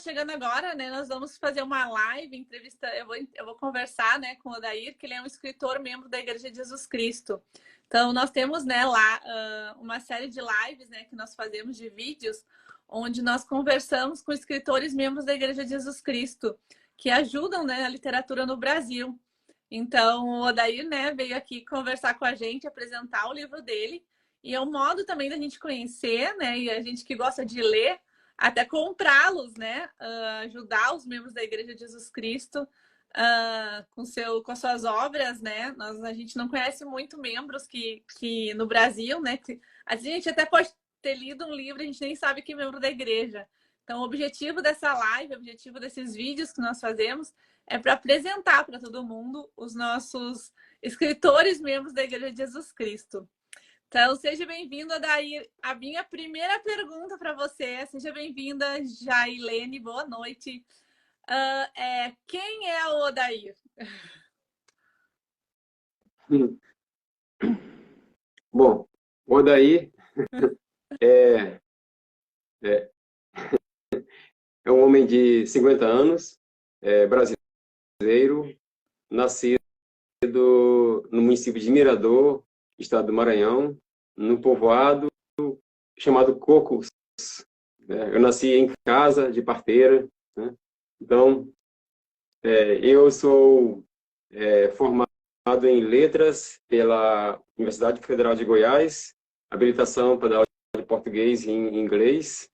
chegando agora, né? Nós vamos fazer uma live, entrevista. Eu vou conversar, né, com o Odair, que ele é um escritor, membro da Igreja de Jesus Cristo. Então, nós temos, né, lá uma série de lives, né, que nós fazemos de vídeos, onde nós conversamos com escritores, membros da Igreja de Jesus Cristo, que ajudam, né, a literatura no Brasil. Então, o Odair, né, veio aqui conversar com a gente, apresentar o livro dele. E é um modo também da gente conhecer, né, e a gente que gosta de ler, até comprá-los, né? Ajudar os membros da Igreja de Jesus Cristo com as suas obras, né? A gente não conhece muito membros que no Brasil, né? A gente até pode ter lido um livro, a gente nem sabe que é membro da igreja. Então, o objetivo dessa live, o objetivo desses vídeos que nós fazemos é para apresentar para todo mundo os nossos escritores, membros da Igreja de Jesus Cristo. Então, seja bem-vindo, Odair. A minha primeira pergunta para você, seja bem-vinda, Jailene, boa noite. Quem é o Odair? Bom, o Odair é, é, é um homem de 50 anos, brasileiro, nascido no município de Mirador, estado do Maranhão, no povoado chamado Cocos. Eu nasci em casa de parteira, né? Então, eu sou formado em letras pela Universidade Federal de Goiás, habilitação para dar aula de português e inglês.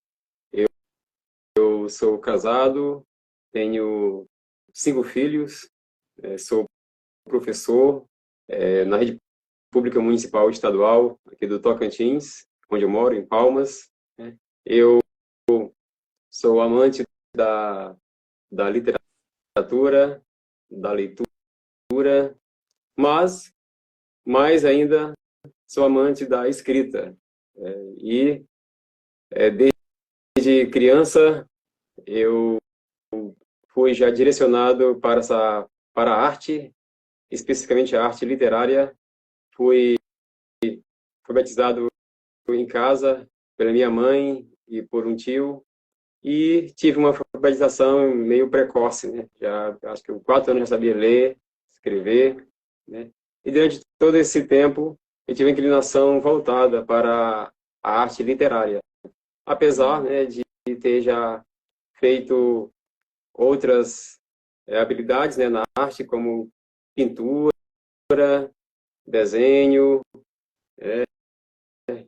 Eu sou casado, tenho 5 filhos, sou professor na rede pública municipal e estadual aqui do Tocantins, onde eu moro, em Palmas. Eu sou amante da literatura, da leitura, mas mais ainda sou amante da escrita. Desde criança eu fui já direcionado para a arte, especificamente a arte literária. Fui alfabetizado em casa pela minha mãe e por um tio, e tive uma alfabetização meio precoce, né? Já acho que com 4 anos já sabia ler, escrever, né? E durante todo esse tempo eu tive uma inclinação voltada para a arte literária, apesar, né, de ter já feito outras habilidades, né, na arte, como pintura, desenho,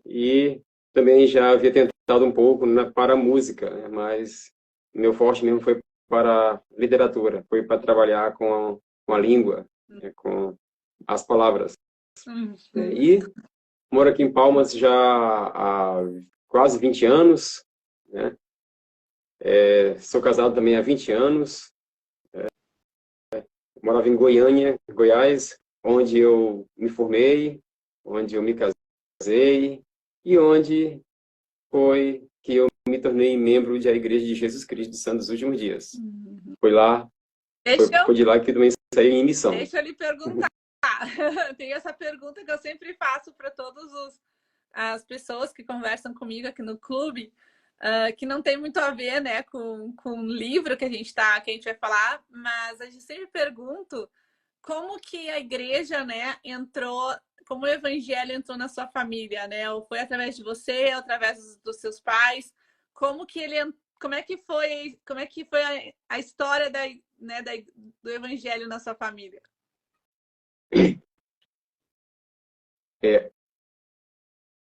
e também já havia tentado um pouco, né, para a música, né, mas meu forte mesmo foi para a literatura, foi para trabalhar com a língua, né, com as palavras. E moro aqui em Palmas já há quase 20 anos, né? Sou casado também há 20 anos. Morava em Goiânia, Goiás, onde eu me formei, onde eu me casei e onde foi que eu me tornei membro da Igreja de Jesus Cristo dos Santos dos Últimos Dias. Foi de lá que eu também saí em missão. Deixa eu lhe perguntar. Tem essa pergunta que eu sempre faço para todas as pessoas que conversam comigo aqui no clube, que não tem muito a ver, né, com o livro que a gente vai falar, mas a gente sempre pergunta como que a igreja, né, entrou, como o evangelho entrou na sua família, né? Ou foi através de você, ou através dos seus pais? Como é que foi a história do evangelho na sua família?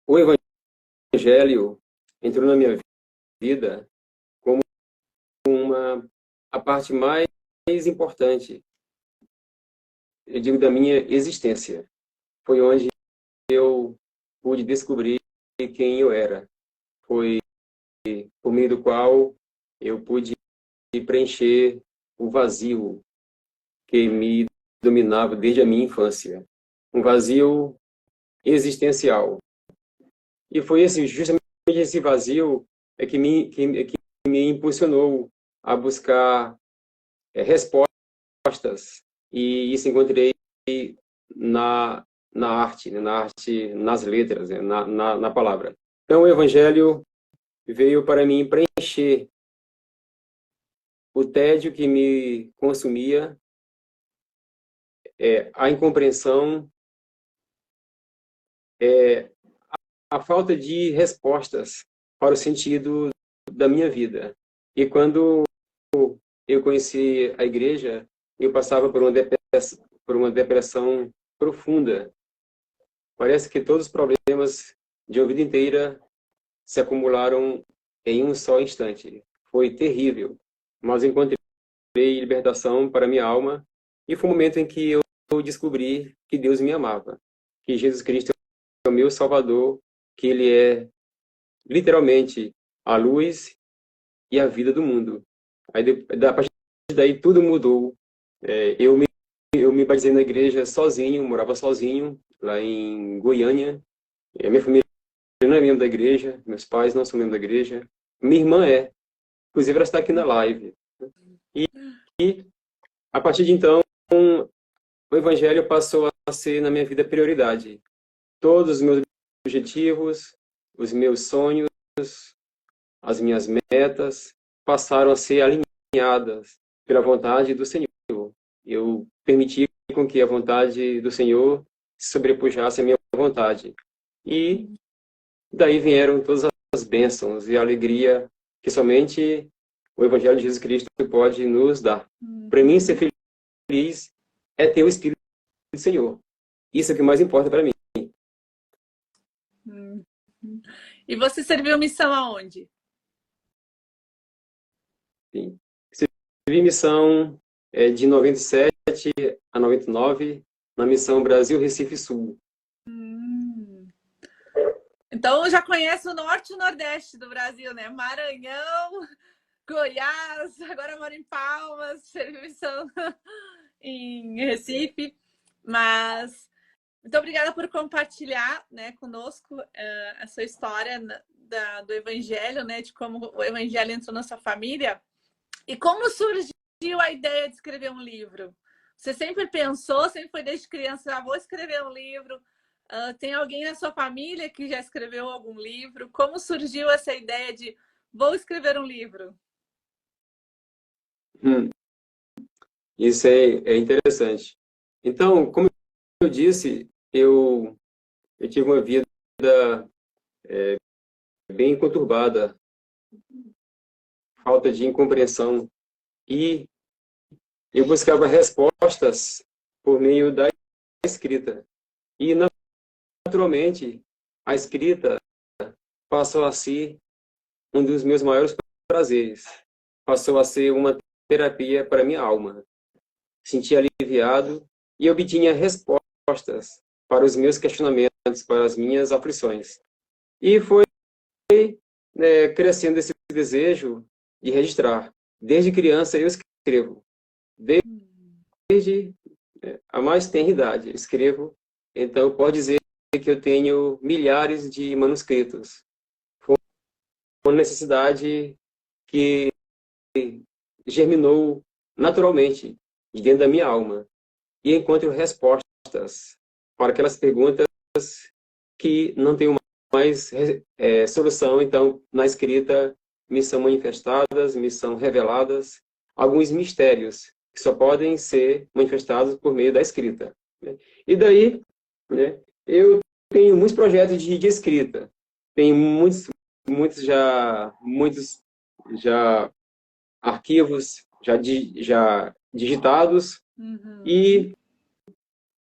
O evangelho entrou na minha vida como a parte mais importante, eu digo, da minha existência. Foi onde eu pude descobrir quem eu era. Foi por meio do qual eu pude preencher o vazio que me dominava desde a minha infância. Um vazio existencial. E foi justamente esse vazio que me impulsionou a buscar respostas. E isso encontrei na arte, nas letras, né? na palavra. Então, o Evangelho veio para mim preencher o tédio que me consumia, a incompreensão, a falta de respostas para o sentido da minha vida. E quando eu conheci a igreja, eu passava por uma depressão profunda. Parece que todos os problemas de uma vida inteira se acumularam em um só instante. Foi terrível, mas encontrei libertação para minha alma e foi o momento em que eu descobri que Deus me amava, que Jesus Cristo é o meu Salvador, que Ele é literalmente a luz e a vida do mundo. Aí, a partir daí, tudo mudou. Eu me batizei na igreja sozinho, morava sozinho, lá em Goiânia. A minha família não é membro da igreja, meus pais não são membros da igreja. Minha irmã é. Inclusive, ela está aqui na live. E a partir de então, o evangelho passou a ser, na minha vida, prioridade. Todos os meus objetivos, os meus sonhos, as minhas metas passaram a ser alinhadas pela vontade do Senhor. Eu permiti com que a vontade do Senhor sobrepujasse a minha vontade. E daí vieram todas as bênçãos e a alegria que somente o Evangelho de Jesus Cristo pode nos dar. Para mim, ser feliz é ter o Espírito do Senhor. Isso é o que mais importa para mim. E você serviu missão aonde? Sim. Servi missão de 97 a 99, na missão Brasil Recife Sul. Então já conhece o norte e o nordeste do Brasil, né? Maranhão, Goiás, agora moro em Palmas, servi missão em Recife. Mas muito obrigada por compartilhar, né, conosco a sua história do Evangelho, né, de como o Evangelho entrou na sua família. E como surgiu a ideia de escrever um livro? Você sempre pensou, sempre foi desde criança, vou escrever um livro? Tem alguém na sua família que já escreveu algum livro? Como surgiu essa ideia de vou escrever um livro? Isso é interessante. Então, como eu disse, eu tive uma vida bem conturbada, falta de incompreensão, e eu buscava respostas por meio da escrita. E, naturalmente, a escrita passou a ser um dos meus maiores prazeres. Passou a ser uma terapia para minha alma. Sentia aliviado e obtinha respostas para os meus questionamentos, para as minhas aflições. E foi crescendo esse desejo de registrar. Desde criança eu escrevo. Desde a mais tenra idade eu escrevo. Então pode dizer que eu tenho milhares de manuscritos. Foi uma necessidade que germinou naturalmente de dentro da minha alma. E encontro respostas para aquelas perguntas que não tenho mais solução. Então, na escrita, me são manifestadas, me são reveladas alguns mistérios que só podem ser manifestados por meio da escrita. Né? E daí, né, eu tenho muitos projetos de escrita. Tenho muitos já arquivos já digitados. E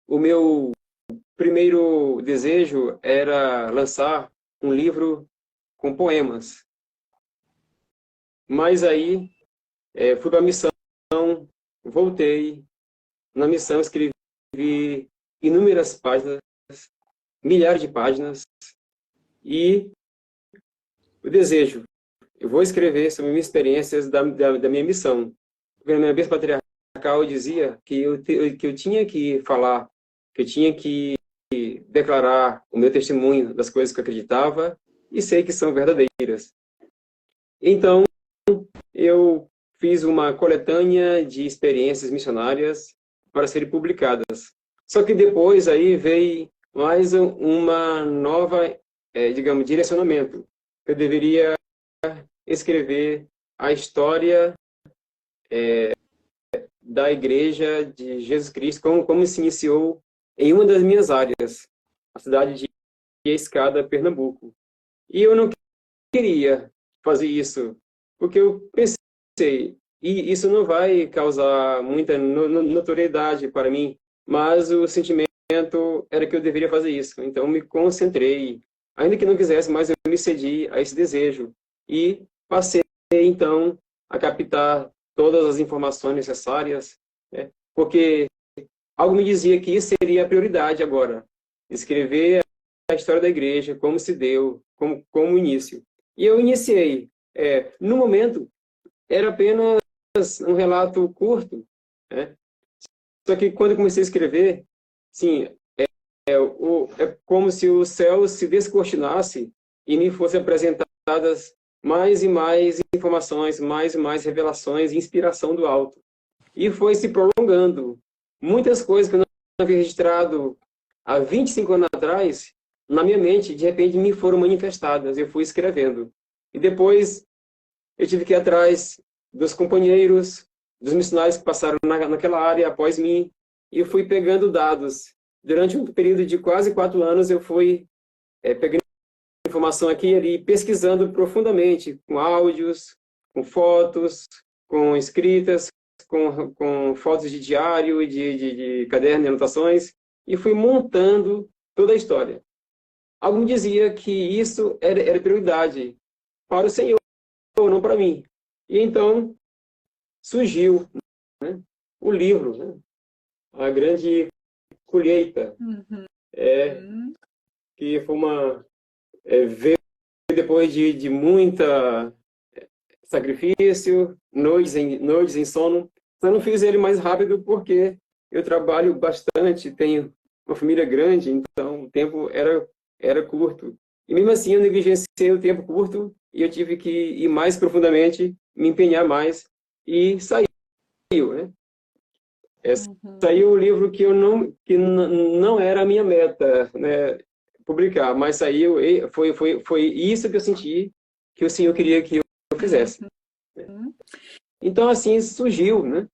o meu primeiro desejo era lançar um livro com poemas. Mas aí fui para a missão, voltei. Na missão escrevi inúmeras páginas, milhares de páginas, e o desejo, eu vou escrever sobre minhas experiências da minha missão. Porque na minha vez patriarcal eu dizia que eu tinha que falar, que eu tinha que declarar o meu testemunho das coisas que eu acreditava e sei que são verdadeiras. Então, eu fiz uma coletânea de experiências missionárias para serem publicadas. Só que depois aí veio mais uma nova, digamos, direcionamento. Eu deveria escrever a história da Igreja de Jesus Cristo, como se iniciou em uma das minhas áreas, a cidade de Escada, Pernambuco. E eu não queria fazer isso, porque eu pensei, e isso não vai causar muita notoriedade para mim, mas o sentimento era que eu deveria fazer isso. Então, me concentrei, ainda que não quisesse, mas eu me cedi a esse desejo. E passei, então, a captar todas as informações necessárias, né? Porque algo me dizia que isso seria a prioridade agora. Escrever a história da igreja, como se deu, como início. E eu iniciei. No momento, era apenas um relato curto, né? Só que quando eu comecei a escrever, sim, é como se o céu se descortinasse e me fossem apresentadas mais e mais informações, mais e mais revelações e inspiração do alto. E foi se prolongando. Muitas coisas que eu não havia registrado há 25 anos atrás, na minha mente, de repente me foram manifestadas. Eu fui escrevendo. E depois eu tive que ir atrás dos companheiros, dos missionários que passaram naquela área após mim, e eu fui pegando dados. Durante um período de quase 4 anos, eu fui pegando informação aqui e ali, pesquisando profundamente, com áudios, com fotos, com escritas, com fotos de diário e de caderno de anotações, e fui montando toda a história. Algo me dizia que isso era prioridade para o Senhor, não para mim. E então surgiu, né, o livro, né, A Grande Colheita, que foi veio depois de muita sacrifício, noites em sono. Só não fiz ele mais rápido porque eu trabalho bastante, tenho uma família grande, então o tempo era curto. E mesmo assim eu negligenciei o tempo curto e eu tive que ir mais profundamente, me empenhar mais, e saiu, né? Saiu o livro que não era a minha meta, né, publicar, mas saiu, e foi isso que eu senti que o Senhor queria que eu fizesse. Então, assim, surgiu, né?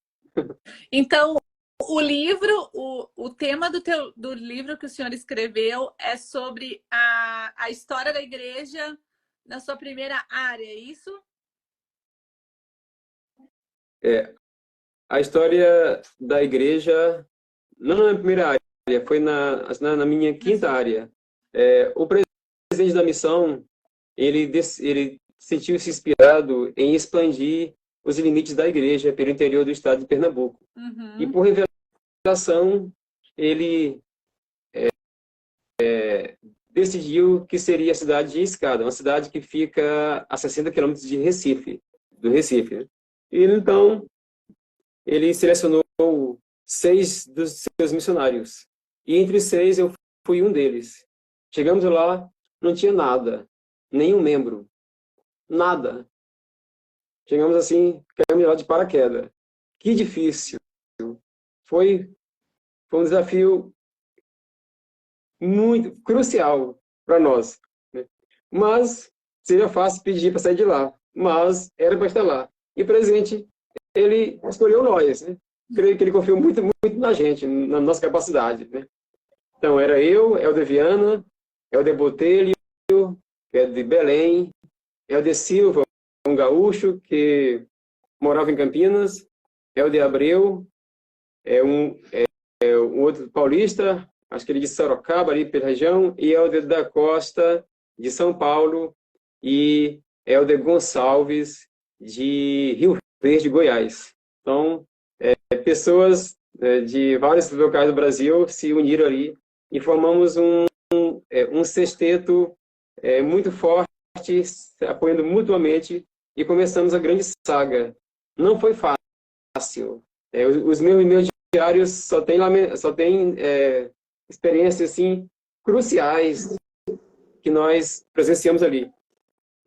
Então, o livro, o tema do livro que o senhor escreveu é sobre a história da igreja na sua primeira área, é isso? A história da igreja, não na primeira área, foi na minha quinta área. O presidente da missão, ele sentiu-se inspirado em expandir os limites da igreja pelo interior do estado de Pernambuco. E por revelação, ele decidiu que seria a cidade de Escada, uma cidade que fica a 60 quilômetros de Recife, do Recife, né? E então ele selecionou 6 dos seus missionários. E entre os 6 eu fui um deles. Chegamos lá, não tinha nada, nenhum membro, nada. Chegamos assim, caímos lá de paraquedas. Que difícil. Foi um desafio muito crucial para nós, né? Mas seria fácil pedir para sair de lá, mas era para estar lá. E o presidente, ele escolheu nós, né? Creio que ele confiou muito, muito na gente, na nossa capacidade, né? Então, era eu, Helder Viana, Helder Botelho, que é de Belém, Helder Silva, um gaúcho que morava em Campinas, Helder Abreu, um outro paulista, acho que ele de Sorocaba, ali pela região, e Helder da Costa, de São Paulo, e Helder Gonçalves, de Rio Verde, Goiás. Então, pessoas de vários locais do Brasil se uniram ali e formamos um sexteto muito forte, apoiando mutuamente, e começamos a grande saga. Não foi fácil. Os meus diários só tem experiências assim cruciais que nós presenciamos ali.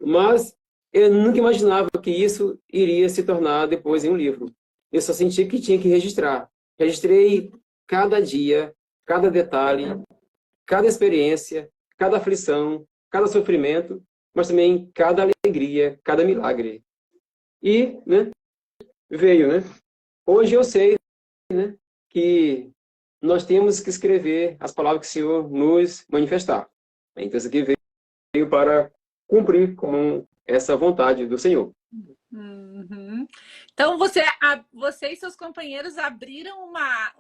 Mas eu nunca imaginava que isso iria se tornar depois em um livro. Eu só senti que tinha que registrar. Registrei cada dia, cada detalhe, cada experiência, cada aflição, cada sofrimento, mas também cada alegria, cada milagre. E, né, veio, né? Hoje eu sei, né, que nós temos que escrever as palavras que o Senhor nos manifestar. Então, isso aqui veio para cumprir com essa vontade do Senhor. Uhum. Então, você e seus companheiros abriram uma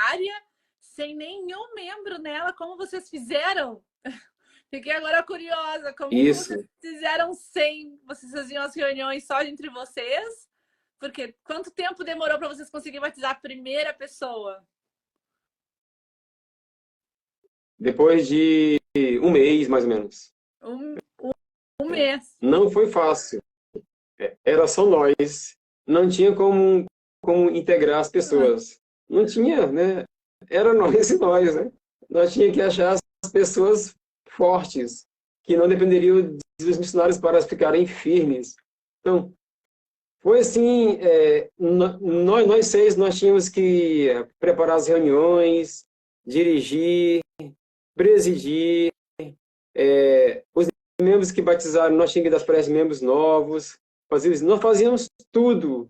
área sem nenhum membro nela. Como vocês fizeram? Fiquei agora curiosa. Como que Isso. vocês fizeram sem? Vocês faziam as reuniões só entre vocês? Porque quanto tempo demorou para vocês conseguirem batizar a primeira pessoa? Depois de um mês, mais ou menos. Um mês. Não foi fácil. Era só nós. Não tinha como integrar as pessoas. Não tinha, né? Era nós e nós, né? Nós tínhamos que achar as pessoas fortes, que não dependeriam dos missionários para ficarem firmes. Então, foi assim, nós seis, nós tínhamos que preparar as reuniões, dirigir, presidir, os membros que batizaram, nós tínhamos que dar as preces membros novos, nós fazíamos tudo,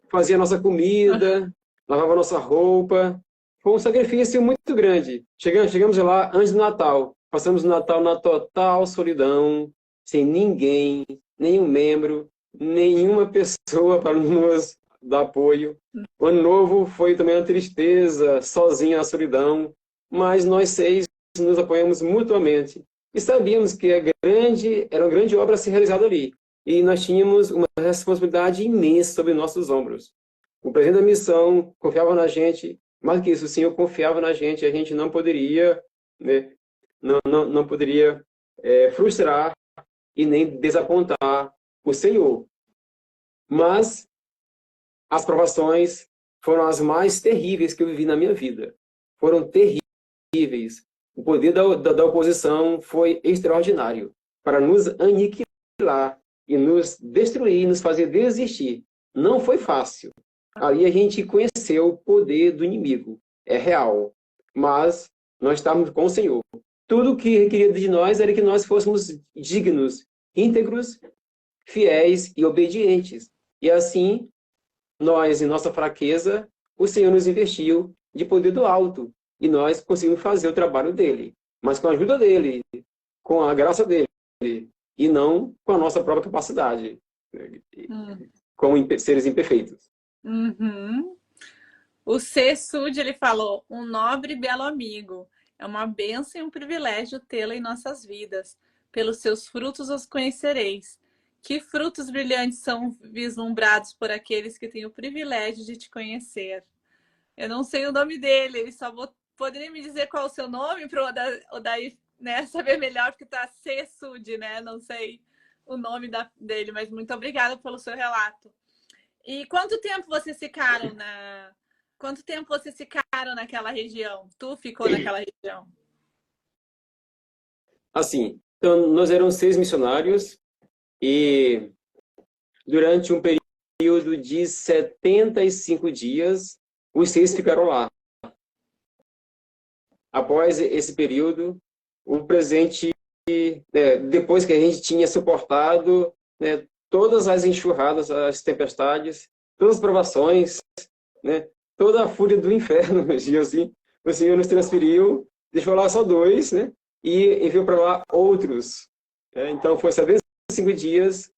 fazia a nossa comida, lavava a nossa roupa, foi um sacrifício muito grande. Chegamos lá antes do Natal, passamos o Natal na total solidão, sem ninguém, nenhum membro, nenhuma pessoa para nos dar apoio. O Ano Novo foi também uma tristeza, sozinha na solidão, mas nós seis nos apoiamos mutuamente. E sabíamos que era uma grande obra a ser realizada ali. E nós tínhamos uma responsabilidade imensa sobre nossos ombros. O presidente da missão confiava na gente, mais que isso, o Senhor confiava na gente, a gente não poderia, né, não poderia frustrar e nem desapontar o Senhor. Mas as provações foram as mais terríveis que eu vivi na minha vida. Foram terríveis. O poder da oposição foi extraordinário para nos aniquilar e nos destruir, nos fazer desistir. Não foi fácil. Ali a gente conheceu o poder do inimigo. É real. Mas nós estávamos com o Senhor. Tudo o que requeria de nós era que nós fôssemos dignos, íntegros, fiéis e obedientes. E assim, nós, em nossa fraqueza, o Senhor nos investiu de poder do alto. E nós conseguimos fazer o trabalho dele. Mas com a ajuda dele, com a graça dele, e não com a nossa própria capacidade, como seres imperfeitos. Uhum. O C. Sud, ele falou, um nobre e belo amigo. É uma bênção e um privilégio tê-lo em nossas vidas. Pelos seus frutos os conhecereis. Que frutos brilhantes são vislumbrados por aqueles que têm o privilégio de te conhecer. Eu não sei o nome dele, ele só poderia me dizer qual é o seu nome para o Daí, né, saber melhor, porque tá C. Sud, né? Não sei o nome dele, mas muito obrigada pelo seu relato. E quanto tempo vocês ficaram naquela região? Tu ficou naquela região? Assim, então nós éramos 6 missionários e durante um período de 75 dias, os 6 ficaram lá. Após esse período, o presidente, depois que a gente tinha suportado, né, todas as enxurradas, as tempestades, todas as provações, né, toda a fúria do inferno, assim, o Senhor nos transferiu, deixou lá só 2, né, e enviou para lá outros. Então, foi 75 dias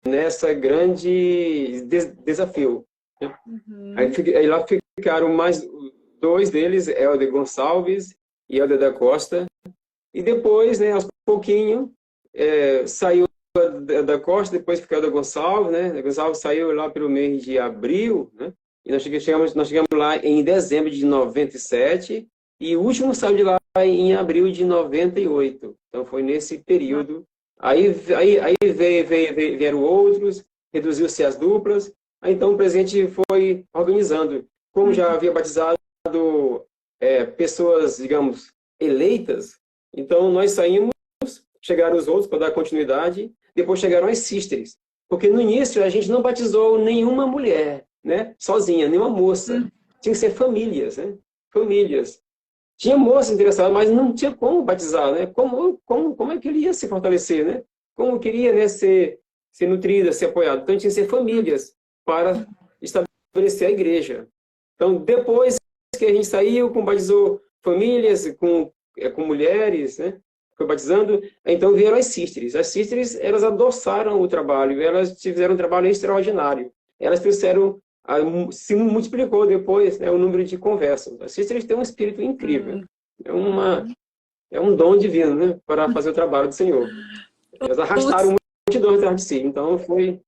nessa grande desafio. Né? Uhum. Aí lá ficaram mais 2 deles, Helder Gonçalves e Helder da Costa. E depois, né, aos pouquinho, saiu da Costa, depois ficou Helder Gonçalves, né? O Gonçalves saiu lá pelo mês de abril, né? E nós chegamos lá em dezembro de 97, e o último saiu de lá em abril de 98. Então foi nesse período. Aí vieram outros, reduziu-se as duplas. Aí, então o presidente foi organizando. Como já havia batizado pessoas, digamos, eleitas, então nós saímos, chegaram os outros para dar continuidade, depois chegaram as sisters. Porque no início a gente não batizou nenhuma mulher, né, sozinha, nenhuma moça. Tinha que ser famílias, né? Famílias. Tinha moças interessadas, mas não tinha como batizar, né? Como é que ele ia se fortalecer, né? Como queria, né, ser ser nutrida, ser apoiada. Então, tinha que ser famílias para estabelecer a igreja. Então, depois que a gente saiu, batizou famílias, com mulheres, né? Foi batizando, então vieram as sisters. As sisters, elas adoçaram o trabalho, elas fizeram um trabalho extraordinário. Elas trouxeram, se multiplicou depois, né, o número de conversas. As sisters têm um espírito incrível. É um dom divino, né, para fazer o trabalho do Senhor. Elas arrastaram multidão atrás de si, então foi...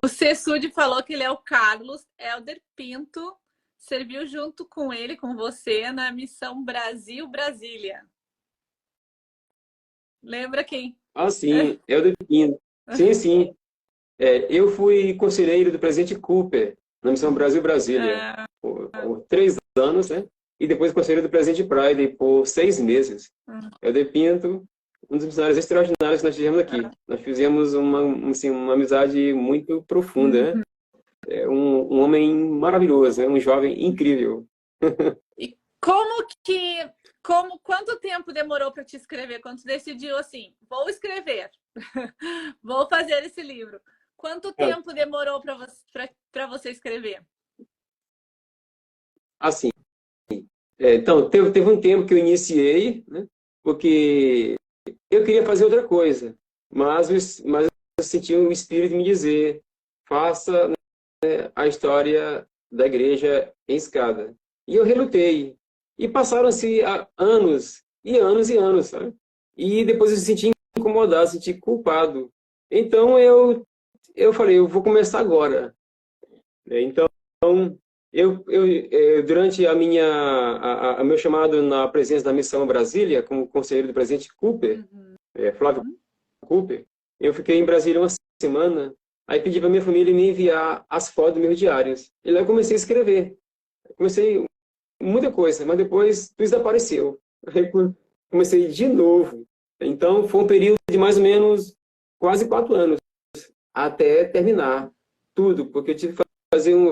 O Cessud falou que ele é o Carlos Helder Pinto, serviu junto com ele, com você, na missão Brasil-Brasília. Lembra quem? Ah, sim, Helder Pinto. Sim, sim. Eu fui conselheiro do presidente Cooper, na missão Brasil-Brasília, por 3 anos, né? E depois conselheiro do presidente Friday por 6 meses. Helder Pinto, um dos missionários extraordinários que nós tivemos aqui. Nós fizemos uma amizade muito profunda, né? É um homem maravilhoso, né? Um jovem incrível. E quanto tempo demorou para te escrever? Quando tu decidiu assim, vou escrever, vou fazer esse livro. Quanto tempo demorou para você escrever? Assim, então, teve um tempo que eu iniciei, né? Porque eu queria fazer outra coisa, mas eu senti o Espírito me dizer, faça, né, a história da igreja em escada. E eu relutei. E passaram-se anos, e anos, e anos, sabe? E depois eu me senti incomodado, senti culpado. Então eu falei, eu vou começar agora. Então, durante o meu chamado na presença da Missão Brasília, como conselheiro do presidente Cooper, Flávio Cooper, eu fiquei em Brasília uma semana, aí pedi para minha família me enviar as fotos dos meus diários. E lá eu comecei a escrever. Comecei muita coisa, mas depois tudo desapareceu. Aí comecei de novo. Então, foi um período de mais ou menos quase 4 anos, até terminar tudo, porque eu tive que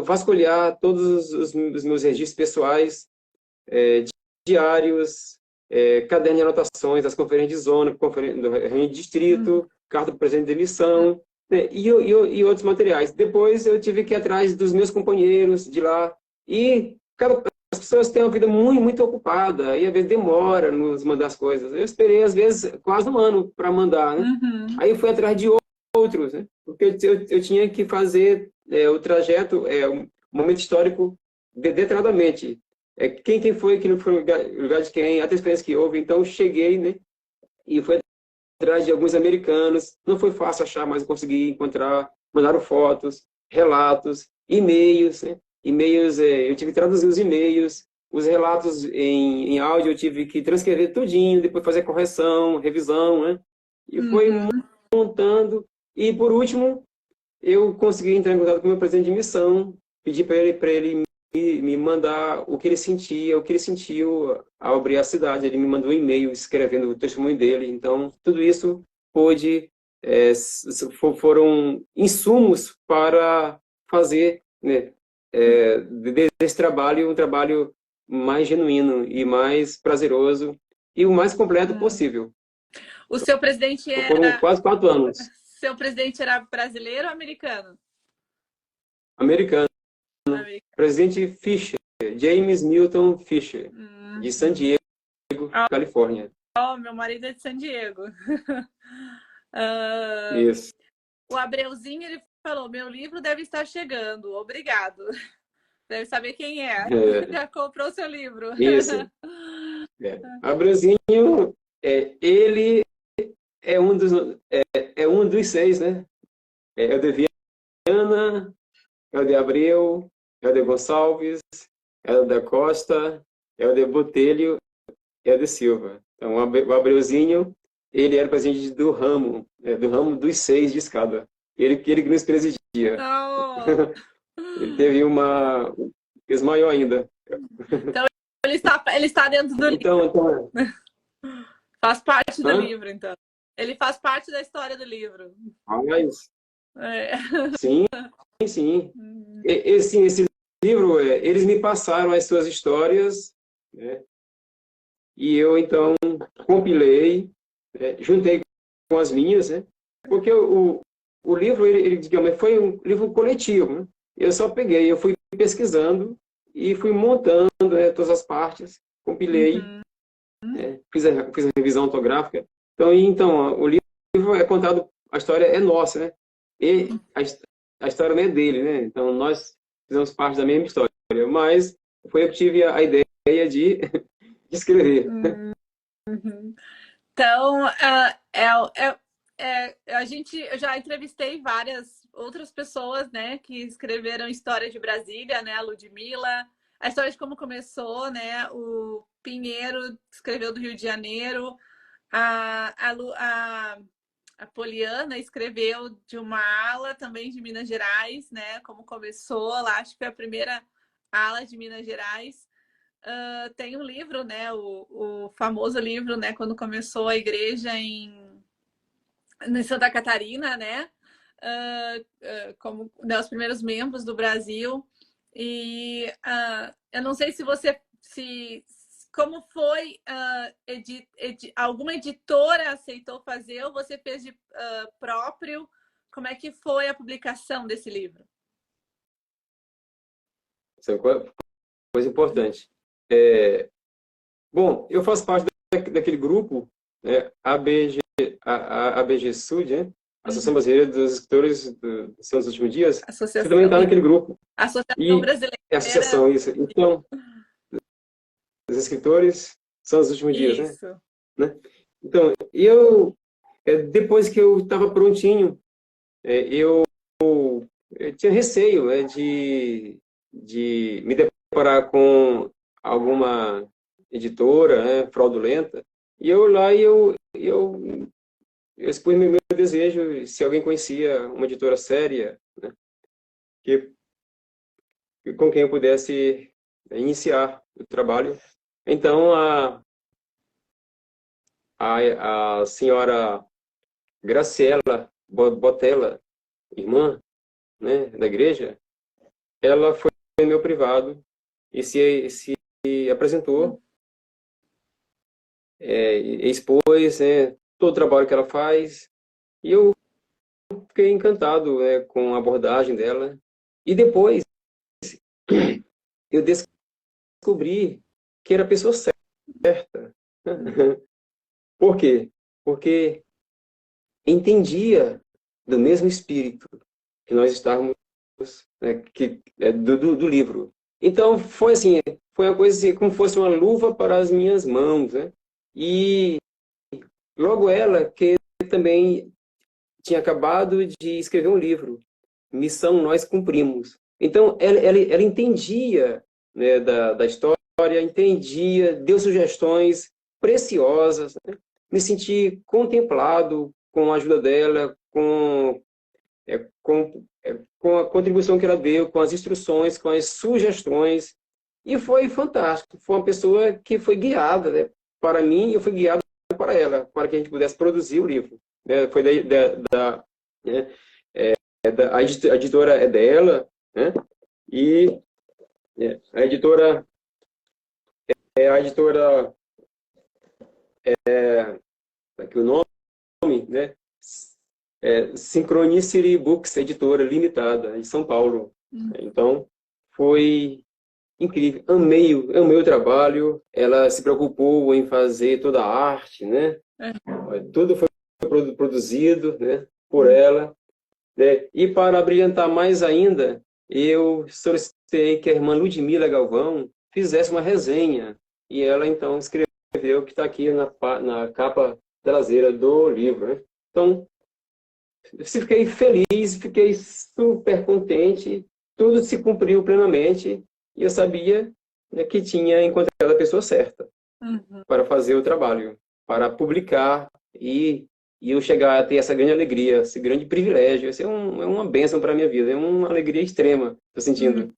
vasculhar todos os meus registros pessoais, diários, caderno de anotações, das conferências de zona, do reunião de distrito, carta do presidente de missão, né, e outros materiais. Depois eu tive que ir atrás dos meus companheiros de lá, e as pessoas têm uma vida muito, muito ocupada, e às vezes demora nos mandar as coisas. Eu esperei, às vezes, quase 1 ano para mandar, né? Aí eu fui atrás de outros, né? Porque eu tinha que fazer o trajeto, o momento histórico, detalhadamente. Quem foi, que não foi o lugar de quem, a experiência que houve. Então, eu cheguei, né? E fui atrás de alguns americanos. Não foi fácil achar, mas eu consegui encontrar. Mandaram fotos, relatos, e-mails, né? E-mails, eu tive que traduzir os e-mails, os relatos em áudio eu tive que transcrever tudinho, depois fazer correção, revisão, né? E foi montando. E, por último, eu consegui entrar em contato com o meu presidente de missão, pedi para ele me mandar o que ele sentia, o que ele sentiu ao abrir a cidade. Ele me mandou um e-mail escrevendo o testemunho dele. Então, tudo isso foram insumos para fazer, né, desse trabalho um trabalho mais genuíno e mais prazeroso e o mais completo possível. O seu presidente era... Foram quase 4 anos. Seu presidente era brasileiro ou americano? Americano. Presidente Fisher, James Newton Fisher, de San Diego, Califórnia. Meu marido é de San Diego. Isso. O Abreuzinho, ele falou, meu livro deve estar chegando, obrigado. Deve saber quem é. Já comprou seu livro. Isso. Abreuzinho, ele é um dos 6, né? É o de Viana, é o de Abreu, é o de Gonçalves, é o da Costa, é o de Botelho, é o de Silva. Então, o Abreuzinho, ele era presidente do ramo dos 6 de escada. Ele que nos presidia. Ele teve uma... Fez maior ainda. Então, ele está dentro do livro. Faz parte do livro, então. Ele faz parte da história do livro. Sim, sim. Esse livro, eles me passaram as suas histórias, né? E eu, então, compilei, juntei com as minhas, né? Porque o livro, digamos, foi um livro coletivo, né? Eu só peguei, eu fui pesquisando e fui montando, né, todas as partes, compilei, Uhum. fiz a revisão ortográfica. Então, o livro é contado, a história é nossa, né? E a história não é dele, né? Então, nós fizemos parte da mesma história, mas foi eu que tive a ideia de, de escrever. Uhum. Então, eu já entrevistei várias outras pessoas, né, que escreveram história de Brasília, né, a Ludmilla, a história de como começou, né, o Pinheiro escreveu do Rio de Janeiro, a Poliana escreveu de uma ala também de Minas Gerais, né, como começou lá, acho que foi a primeira ala de Minas Gerais. Tem um livro, né, o famoso livro, né, quando começou a igreja em Santa Catarina, né, como, né, os primeiros membros do Brasil. E eu não sei se você, como foi, alguma editora aceitou fazer ou você fez de próprio? Como é que foi a publicação desse livro? Isso é uma coisa importante. Bom, eu faço parte daquele grupo, né, ABG Sud, né? Associação Brasileira dos Escritores dos Seus Últimos Dias. Você também Associação, está naquele grupo. Associação E Brasileira. é associação, isso. Então, os escritores são os últimos dias, né? Isso. Então, depois que eu estava prontinho, eu tinha receio, de me deparar com alguma editora, né, fraudulenta. E eu expus meu desejo, se alguém conhecia uma editora séria, né, com quem eu pudesse iniciar o trabalho. Então, a senhora Graciela Botella, irmã, né, da igreja, ela foi no meu privado e se apresentou, expôs, né, todo o trabalho que ela faz, e eu fiquei encantado, né, com a abordagem dela. E depois eu descobri que era a pessoa certa. Por quê? Porque entendia do mesmo espírito que nós estávamos, né, do livro. Então, foi assim, foi uma coisa assim, como fosse uma luva para as minhas mãos, né? E logo ela, que também tinha acabado de escrever um livro, Missão Nós Cumprimos. Então, ela entendia, né, da história, entendia, deu sugestões preciosas, né? Me senti contemplado com a ajuda dela, com a contribuição que ela deu, com as instruções, com as sugestões. E foi fantástico. Foi uma pessoa que foi guiada, né, para mim, e eu fui guiado para ela, para que a gente pudesse produzir o livro. Né? Foi né, a editora é dela, né? E a editora aqui o nome, né? Synchronicity Books, editora limitada, de São Paulo. Então, foi incrível. Amei o trabalho. Ela se preocupou em fazer toda a arte, né? Tudo foi produzido, né, por ela. Né? E para brilhantar mais ainda, eu solicitei que a irmã Ludmilla Galvão fizesse uma resenha. E ela, então, escreveu, que está aqui na capa traseira do livro. Né? Então, fiquei feliz, fiquei super contente, tudo se cumpriu plenamente, e eu sabia, né, que tinha encontrado a pessoa certa para fazer o trabalho, para publicar, e eu chegar a ter essa grande alegria, esse grande privilégio. Isso é uma bênção para a minha vida, é uma alegria extrema, estou sentindo.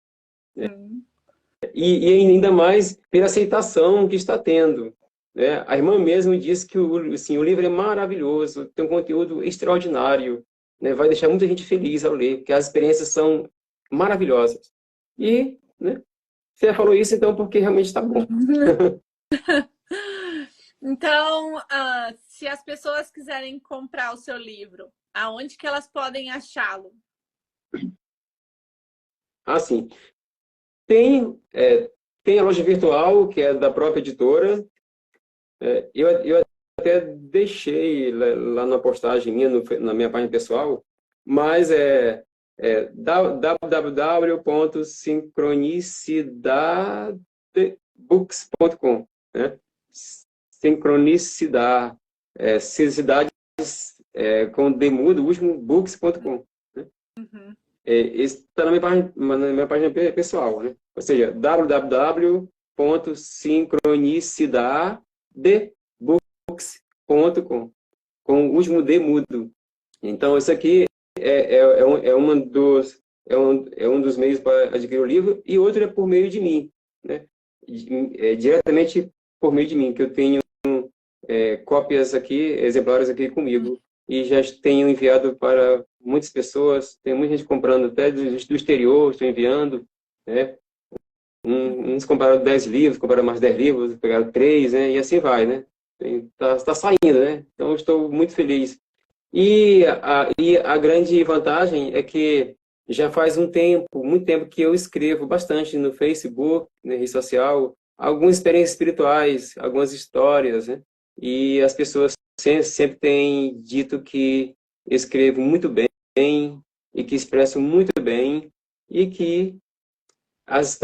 E ainda mais pela aceitação que está tendo. Né? A irmã mesmo disse que o livro é maravilhoso, tem um conteúdo extraordinário, né? Vai deixar muita gente feliz ao ler, porque as experiências são maravilhosas. E, né, você falou isso, então, porque realmente está bom. Então, se as pessoas quiserem comprar o seu livro, Aonde que elas podem achá-lo? Ah, sim. Tem, tem a loja virtual, que é da própria editora. Eu até deixei lá na postagem minha, na minha página pessoal, mas www.sincronicidadebooks.com, né? Sincronicidade, cidades com demudo, o último, books.com. Uhum. Está na minha página pessoal, né? Ou seja, www.sincronicidadebooks.com, com o último D mudo. Então, isso aqui é um dos meios para adquirir o livro, e outro é por meio de mim, né? Diretamente por meio de mim, que eu tenho cópias aqui, exemplares aqui comigo, e já tenho enviado para muitas pessoas, tem muita gente comprando até do exterior, estou enviando, né? Uns compraram 10 livros, compraram mais 10 livros, pegaram 3, né? E assim vai, né? Tá saindo, né? Então, eu estou muito feliz. E a grande vantagem é que já faz um tempo, muito tempo, que eu escrevo bastante no Facebook, na rede social, algumas experiências espirituais, algumas histórias, né? E as pessoas sempre têm dito que eu escrevo muito bem e que expresso muito bem e que as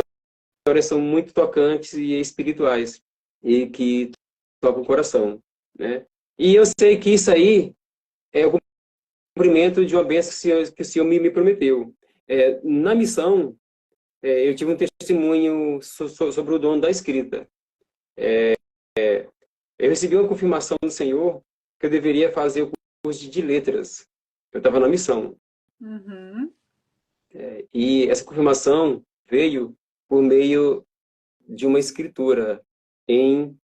histórias são muito tocantes e espirituais e que tocam o coração, né? E eu sei que isso aí é o cumprimento de uma bênção que o Senhor me prometeu. Na missão, eu tive um testemunho sobre o dom da escrita. Eu recebi uma confirmação do Senhor que eu deveria fazer o curso de letras. Eu estava na missão. Uhum. E essa confirmação veio por meio de uma escritura em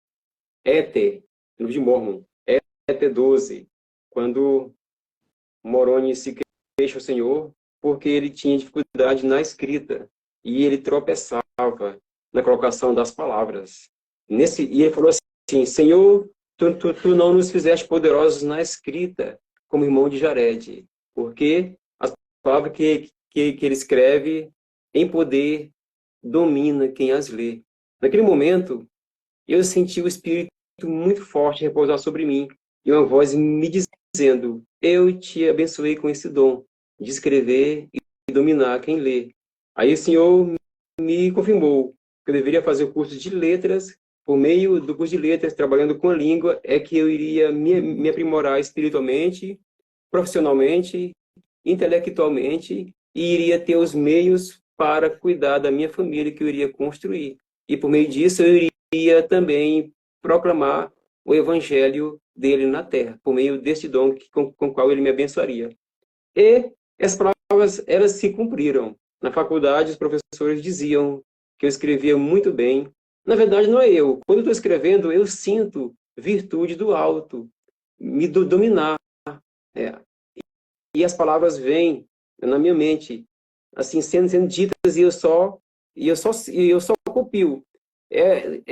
Éter, no livro de Mórmon, Éter 12, quando Moroni se queixa ao Senhor porque ele tinha dificuldade na escrita e ele tropeçava na colocação das palavras. E ele falou assim: Senhor, tu não nos fizeste poderosos na escrita, como irmão de Jared, porque as palavras que ele escreve em poder domina quem as lê. Naquele momento, eu senti o Espírito muito forte repousar sobre mim e uma voz me dizendo: eu te abençoei com esse dom de escrever e dominar quem lê. Aí o Senhor me confirmou que eu deveria fazer o curso de letras. Por meio do curso de letras, trabalhando com a língua, é que eu iria me aprimorar espiritualmente, profissionalmente, intelectualmente, e iria ter os meios para cuidar da minha família que eu iria construir. E por meio disso, eu iria também proclamar o evangelho dele na terra, por meio deste dom com o qual ele me abençoaria. E as palavras, elas se cumpriram. Na faculdade, os professores diziam que eu escrevia muito bem. Na verdade, não é eu. Quando eu estou escrevendo, eu sinto virtude do alto, me dominar. É. E as palavras vêm na minha mente, assim, sendo ditas, e eu só copio.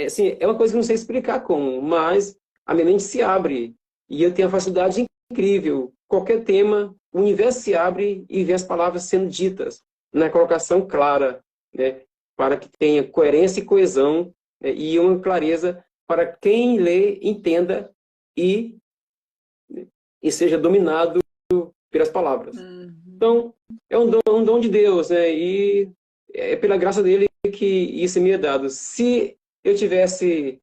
Assim, é uma coisa que eu não sei explicar como, mas a minha mente se abre e eu tenho uma facilidade incrível. Qualquer tema, o universo se abre e vê as palavras sendo ditas na colocação clara, né, para que tenha coerência e coesão, né, e uma clareza para quem lê, entenda e, e seja dominado pelas palavras. Uhum. Então, é um dom de Deus, né? E é pela graça dele que isso me é dado. Se eu tivesse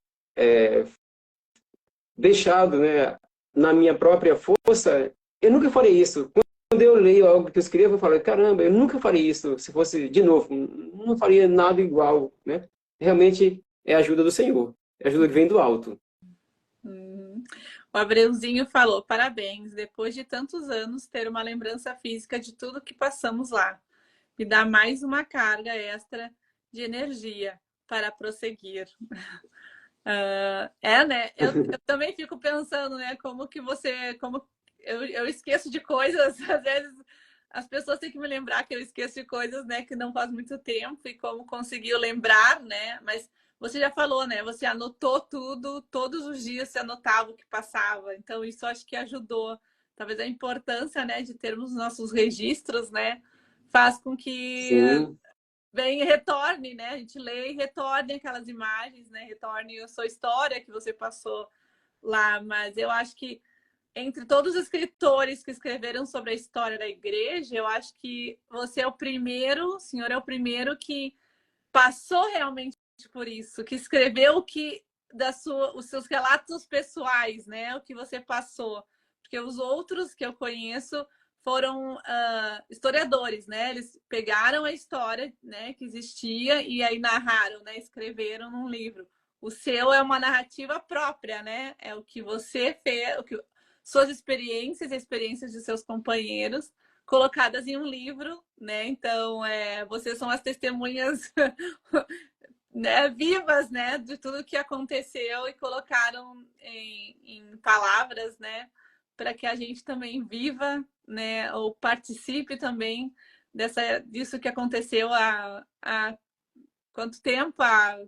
deixado, né, na minha própria força, eu nunca faria isso. Quando eu leio algo que eu escrevo, eu falo: caramba, eu nunca faria isso se fosse de novo. Não faria nada igual, né? Realmente é a ajuda do Senhor. É a ajuda que vem do alto. Uhum. O Abreuzinho falou: parabéns, depois de tantos anos, ter uma lembrança física de tudo que passamos lá. Me dá mais uma carga extra de energia para prosseguir. Né? Eu também fico pensando, né? Como que você. Como eu esqueço de coisas, às vezes as pessoas têm que me lembrar que eu esqueço de coisas, né, que não faz muito tempo, e como conseguiu lembrar, né? Mas você já falou, né? Você anotou tudo, todos os dias você anotava o que passava. Então, isso acho que ajudou talvez a importância, né, de termos nossos registros, né, faz com que Sim. retorne, né, a gente lê e retorne aquelas imagens, né, retorne a sua história que você passou lá, mas eu acho que entre todos os escritores que escreveram sobre a história da igreja, eu acho que você é o primeiro, o senhor é o primeiro que passou realmente por isso, que escreveu o que os seus relatos pessoais, né? O que você passou. Porque os outros que eu conheço foram historiadores, né? Eles pegaram a história, né, que existia e aí narraram, né? Escreveram num livro. O seu é uma narrativa própria, né? É o que você fez, suas experiências e experiências de seus companheiros colocadas em um livro, né? Então, vocês são as testemunhas né, vivas, né, de tudo que aconteceu e colocaram em palavras, né, para que a gente também viva, né, ou participe também disso que aconteceu há quanto tempo? Há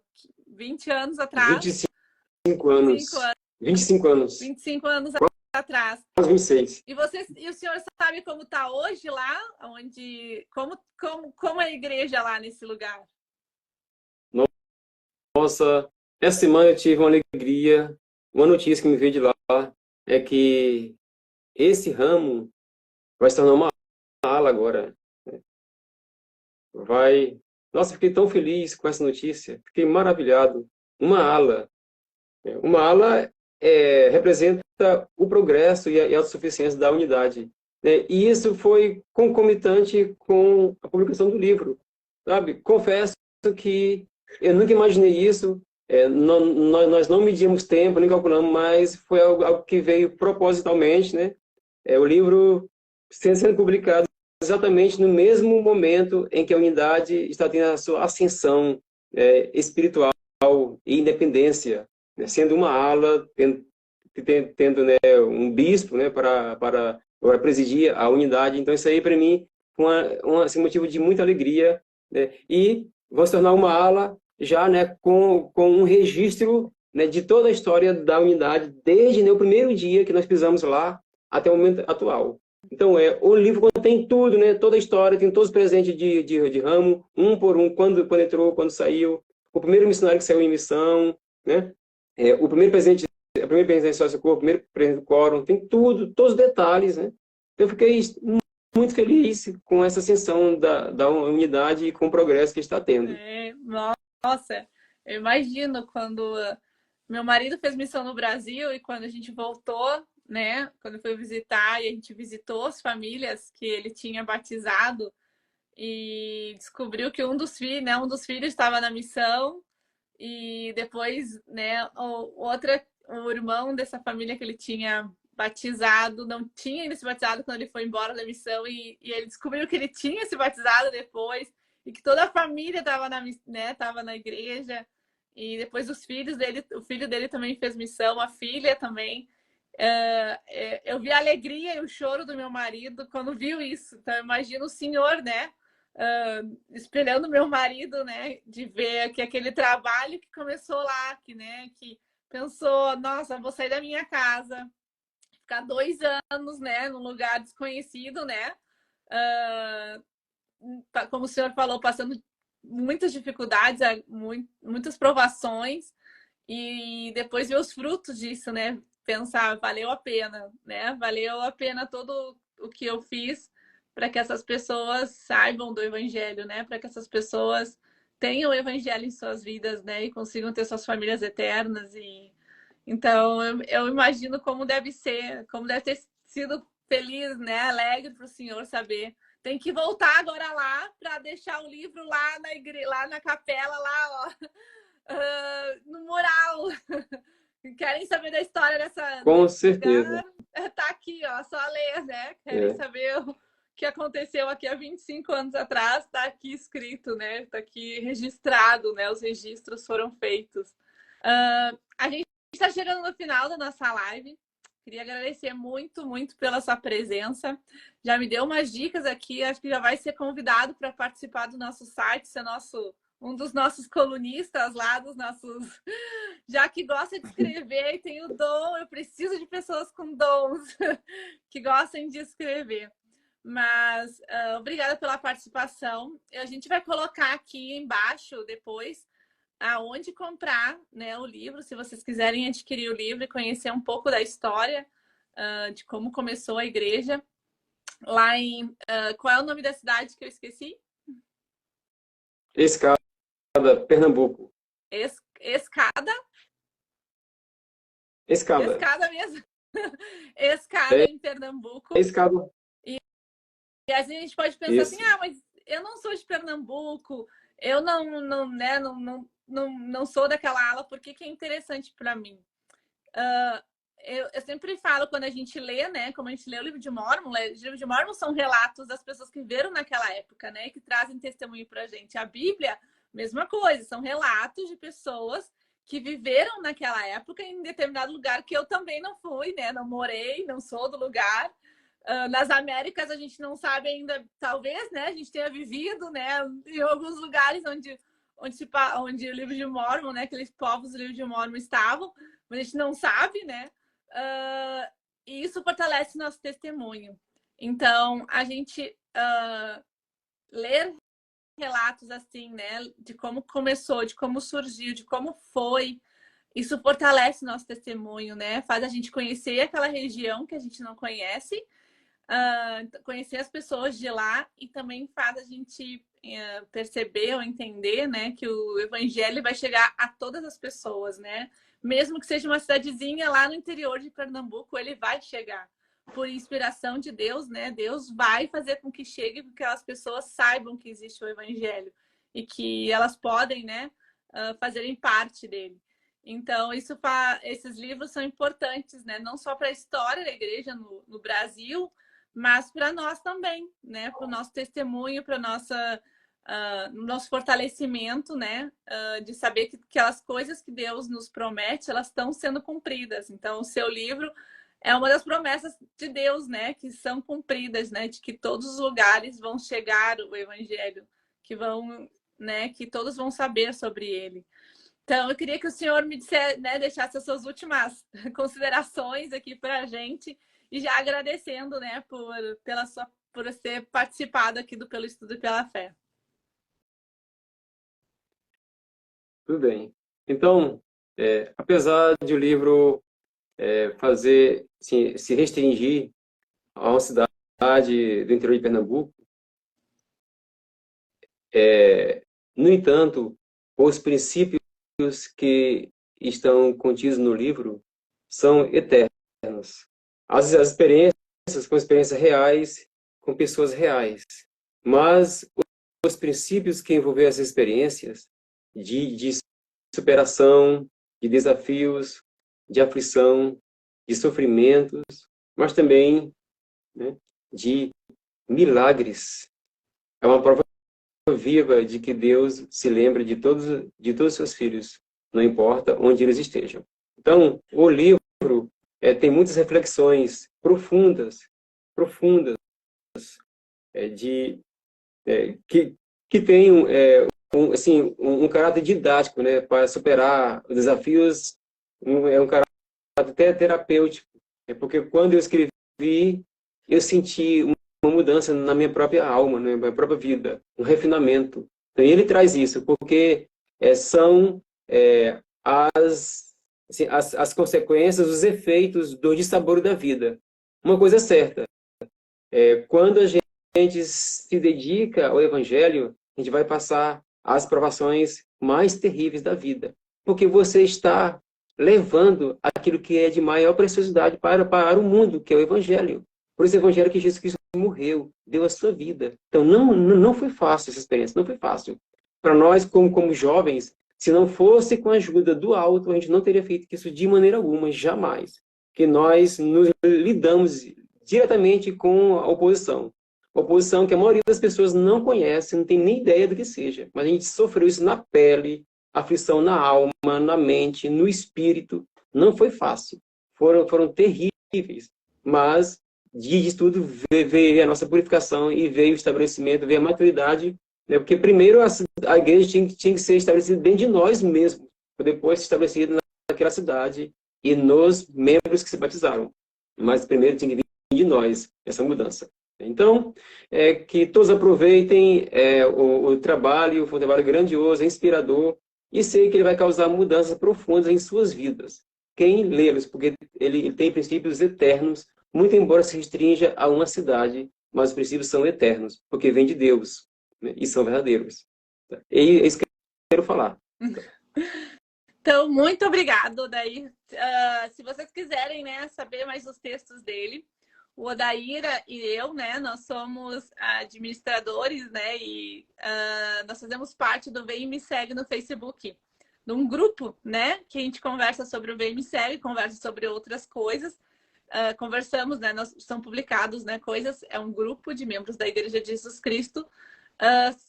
20 anos vinte e atrás? cinco 25 anos. anos, 25 anos. 25 anos atrás. Quase 26. E o senhor sabe como está hoje lá? Como é a igreja lá nesse lugar? Nossa, essa semana eu tive uma alegria. Uma notícia que me veio de lá é que esse ramo vai se tornar uma ala agora. Vai. Nossa, fiquei tão feliz com essa notícia. Fiquei maravilhado. Uma ala. Uma ala representa o progresso e a autossuficiência da unidade. E isso foi concomitante com a publicação do livro. Sabe? Confesso que eu nunca imaginei isso. Nós não medimos tempo, nem calculamos, mas foi algo que veio propositalmente, né? O livro sendo publicado exatamente no mesmo momento em que a unidade está tendo a sua ascensão espiritual e independência, né? Sendo uma ala, tendo né, um bispo, né, para presidir a unidade. Então, isso aí, para mim, assim, motivo de muita alegria, né? E vou se tornar uma ala já, né, com um registro, né, de toda a história da unidade, desde, né, o primeiro dia que nós pisamos lá até o momento atual. Então, o livro contém tudo, né, toda a história, tem todos os presentes de ramo, um por um, quando entrou, quando saiu, o primeiro missionário que saiu em missão, né, o primeiro presente, a primeira presente de sócio-corpo, o primeiro presente do quórum, tem tudo, todos os detalhes, né. Eu fiquei muito feliz com essa ascensão da unidade e com o progresso que está tendo. Nossa, eu imagino quando meu marido fez missão no Brasil e quando a gente voltou, né? Quando foi visitar e a gente visitou as famílias que ele tinha batizado e descobriu que um dos filhos, né? Um dos filhos estava na missão e depois, né? O irmão dessa família que ele tinha batizado não tinha ainda se batizado quando ele foi embora da missão e ele descobriu que ele tinha se batizado depois e que toda a família estava tava na igreja e depois os filhos dele, o filho dele também fez missão, a filha também. Eu vi a alegria e o choro do meu marido quando viu isso. Então, imagino o senhor, né? Espelhando meu marido, né? De ver que aquele trabalho que começou lá, que pensou, nossa, vou sair da minha casa, ficar 2 anos, né? Num lugar desconhecido, né? Como o senhor falou, passando muitas dificuldades, muitas provações, e depois ver os frutos disso, né? Pensar, valeu a pena, né? Valeu a pena todo o que eu fiz para que essas pessoas saibam do evangelho, né? Para que essas pessoas tenham o evangelho em suas vidas, né? E consigam ter suas famílias eternas. E então eu imagino como deve ter sido feliz, né? Alegre para o senhor saber. Tem que voltar agora lá para deixar o livro lá na igreja, lá na capela, lá, ó. No mural. Querem saber da história Com desse certeza. lugar? Tá aqui, ó, só ler, né? Querem saber o que aconteceu aqui há 25 anos atrás, tá aqui escrito, né? Tá aqui registrado, né? Os registros foram feitos. A gente está chegando no final da nossa live. Queria agradecer muito, muito pela sua presença. Já me deu umas dicas aqui, acho que já vai ser convidado para participar do nosso site, ser um dos nossos colunistas lá, dos nossos... Já que gosta de escrever e tem o dom, eu preciso de pessoas com dons que gostem de escrever. Mas obrigada pela participação. A gente vai colocar aqui embaixo depois aonde comprar, né, o livro, se vocês quiserem adquirir o livro e conhecer um pouco da história de como começou a igreja. Lá em... qual é o nome da cidade que eu esqueci? Escada, Pernambuco. Escada? Escada. Escada mesmo. Escada em Pernambuco. Escada. E a gente pode pensar assim, mas eu não sou de Pernambuco, eu não sou daquela ala, por que é interessante para mim? Eu sempre falo, quando a gente lê, né, como a gente lê o livro de Mórmon, o livro de Mórmon são relatos das pessoas que viveram naquela época, né, que trazem testemunho para a gente. A Bíblia, mesma coisa, são relatos de pessoas que viveram naquela época em determinado lugar que eu também não fui, né, não morei, não sou do lugar. Nas Américas a gente não sabe ainda, talvez, né, a gente tenha vivido, né, em alguns lugares onde o livro de Mórmon, né, aqueles povos do livro de Mórmon estavam, mas a gente não sabe, né, e isso fortalece nosso testemunho. Então, a gente ler relatos assim, né, de como começou, de como surgiu, de como foi, isso fortalece nosso testemunho, né, faz a gente conhecer aquela região que a gente não conhece, conhecer as pessoas de lá, e também faz a gente perceber ou entender, né, que o evangelho vai chegar a todas as pessoas, né? Mesmo que seja uma cidadezinha lá no interior de Pernambuco, ele vai chegar. Por inspiração de Deus, né? Deus vai fazer com que chegue, porque as pessoas saibam que existe o evangelho e que elas podem, né, fazerem parte dele. Então, esses livros são importantes, né? Não só para a história da igreja no Brasil, mas para nós também, né? Para o nosso testemunho, para nosso fortalecimento, né? De saber que aquelas coisas que Deus nos promete, elas estão sendo cumpridas. Então, o seu livro é uma das promessas de Deus, né? Que são cumpridas, né? De que todos os lugares vão chegar o evangelho, que todos vão saber sobre ele. Então, eu queria que o senhor me dissesse, né, deixasse as suas últimas considerações aqui para a gente, e já agradecendo, né, por ter participado aqui do Pelo Estudo e pela Fé. Tudo bem. Então, apesar de o livro fazer se restringir a uma cidade do interior de Pernambuco, no entanto, os princípios que estão contidos no livro são eternos. As experiências são experiências reais, com pessoas reais. Mas os princípios que envolvem essas experiências de superação, de desafios, de aflição, de sofrimentos, mas também, né, de milagres. É uma prova viva de que Deus se lembra de todos os seus filhos, não importa onde eles estejam. Então, o livro tem muitas reflexões profundas, que tem um caráter didático, né, para superar os desafios. Um caráter até terapêutico, porque quando eu escrevi, eu senti uma mudança na minha própria alma, na minha própria vida, um refinamento. Então, ele traz isso, porque são as consequências, os efeitos do dissabor da vida. Uma coisa é certa, quando a gente se dedica ao Evangelho, a gente vai passar as provações mais terríveis da vida, porque você está levando aquilo que é de maior preciosidade para o mundo, que é o Evangelho. Por esse Evangelho que Jesus Cristo morreu, deu a sua vida. Então, não foi fácil essa experiência, não foi fácil. Para nós, como jovens, se não fosse com a ajuda do alto, a gente não teria feito isso de maneira alguma, jamais. Que nós nos lidamos diretamente com a oposição. Oposição que a maioria das pessoas não conhece, não tem nem ideia do que seja. Mas a gente sofreu isso na pele, aflição na alma, na mente, no espírito. Não foi fácil. Foram terríveis. Mas, diante disso tudo, veio a nossa purificação e veio o estabelecimento, veio a maturidade né? Porque primeiro a igreja tinha que ser estabelecida dentro de nós mesmos, para depois ser estabelecida naquela cidade e nos membros que se batizaram. Mas primeiro tinha que vir de nós essa mudança. Então, que todos aproveitem o trabalho, foi um trabalho grandioso, inspirador, e sei que ele vai causar mudanças profundas em suas vidas. Quem lê-los, porque ele tem princípios eternos, muito embora se restrinja a uma cidade, mas os princípios são eternos, porque vêm de Deus, né, e são verdadeiros. E é isso que eu quero falar. Então, muito obrigado, Odair. Se vocês quiserem, né, saber mais os textos dele, o Odair e eu, né, nós somos administradores, né, e nós fazemos parte do Vem e Me Segue no Facebook, num grupo, né, que a gente conversa sobre o Vem e Me Segue, conversa sobre outras coisas, conversamos, né, são publicados, né, coisas, é um grupo de membros da Igreja de Jesus Cristo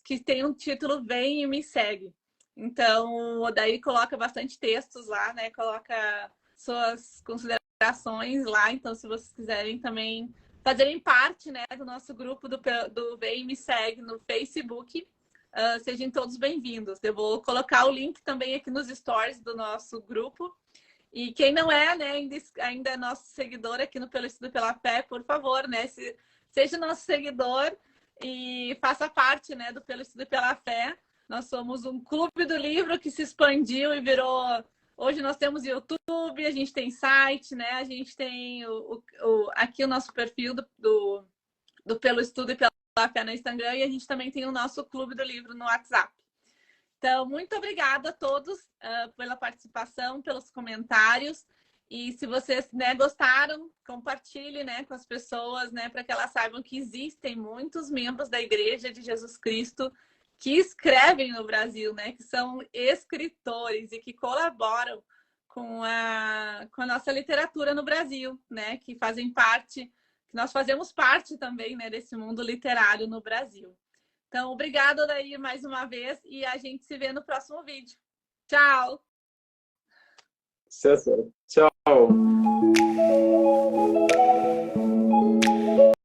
que tem um título Vem e Me Segue. Então, o Odair coloca bastante textos lá, né? Coloca suas considerações lá. Então, se vocês quiserem também fazerem parte, né, do nosso grupo do Vem e Me Segue no Facebook, sejam todos bem-vindos. Eu vou colocar o link também aqui nos stories do nosso grupo. E quem não é, né, ainda é nosso seguidor aqui no Pelo Estudo Pela Fé, por favor, né, seja nosso seguidor e faça parte, né, do Pelo Estudo Pela Fé. Nós somos um clube do livro que se expandiu e virou... Hoje nós temos YouTube, a gente tem site, né? A gente tem aqui o nosso perfil do Pelo Estudo e Pela Fé no Instagram e a gente também tem o nosso clube do livro no WhatsApp. Então, muito obrigada a todos pela participação, pelos comentários. E se vocês, né, gostaram, compartilhe, né, com as pessoas, né, para que elas saibam que existem muitos membros da Igreja de Jesus Cristo que escrevem no Brasil, né? Que são escritores e que colaboram com a nossa literatura no Brasil, né? Que fazem parte, que nós fazemos parte também, né, desse mundo literário no Brasil. Então, obrigada, Odair, mais uma vez, e a gente se vê no próximo vídeo. Tchau! Tchau.